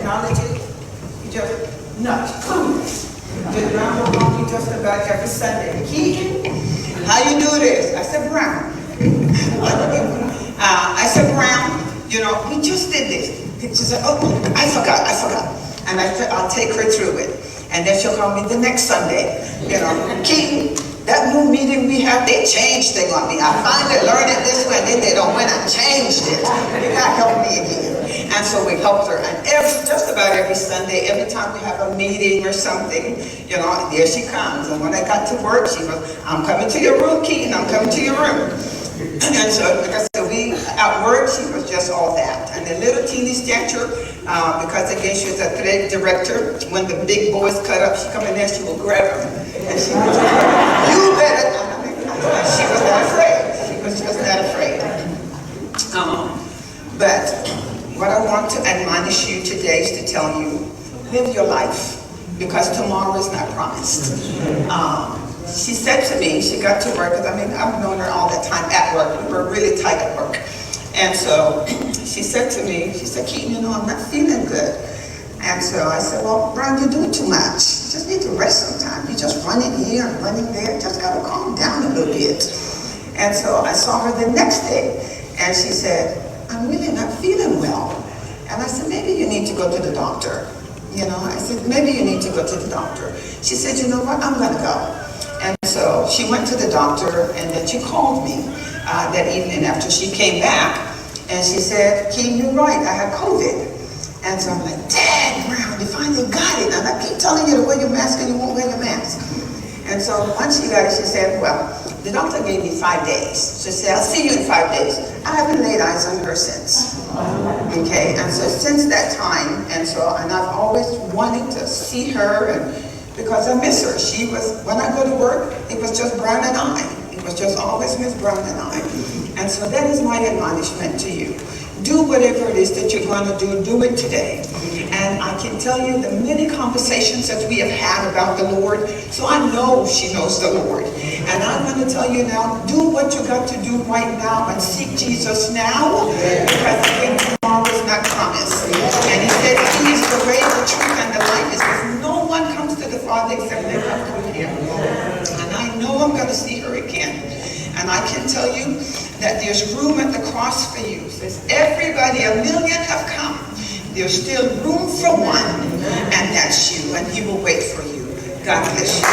acknowledge it, you just nudge, boom. Just Brown will call me just about every Sunday. Keaton, how you do this? I said, Brown. I said, Brown, you know, we just did this. She said, oh, I forgot. And I'll take her through it. And then she'll call me the next Sunday. You know, Keaton, that new meeting we had, they changed things on me. I finally learned it this way, and then they don't when I changed it. You gotta help me again. And so we helped her. And just about every Sunday, every time we have a meeting or something, you know, there she comes. And when I got to work, she goes, I'm coming to your room, Keaton, I'm coming to your room. And so, like I said, at work, she was just all that. And the little teeny stature, because again, she was athletic director. When the big boys cut up, she come in there, she will grab them. And she would say, you better. She was not afraid. She was just not afraid. But what I want to admonish you today is to tell you, live your life, because tomorrow is not promised. She said to me, she got to work, because I mean, I've known her all the time at work. We were really tight at work. And so she said to me, she said, Keaton, you know, I'm not feeling good. And so I said, well, Brown, you're doing too much. You just need to rest sometimes. You're just running here and running there. You just got to calm down a little bit. And so I saw her the next day, and she said, I'm really not feeling well. And I said, maybe you need to go to the doctor. You know, I said, maybe you need to go to the doctor. She said, you know what, I'm going to go. And so she went to the doctor, and then she called me that evening after she came back, and she said, Keaton, you're right, I had COVID. And so I'm like, Dad, Brown, you finally got it. And I keep telling you to wear your mask, and you won't wear your mask. And so once she got it, she said, well, the doctor gave me 5 days. She said, I'll see you in 5 days. I haven't laid eyes on her since. Okay, and so since that time, and I've always wanted to see her, and because I miss her. She was, when I go to work, it was just Brown and I. It was just always Miss Brown and I. And so that is my admonishment to you. Do whatever it is that you're going to do it today. And I can tell you the many conversations that we have had about the Lord, so I know she knows the Lord. And I'm going to tell you now, do what you got to do right now and seek Jesus now, because again, tomorrow is not promised. And he said, he is the way, the truth, and the life. He says, no one comes to the Father except they come through him. And I know I'm going to see her again. And I can tell you that there's room at the cross for you. It says, everybody, 1 million have come. There's still room for one, and that's you, and he will wait for you. God bless you.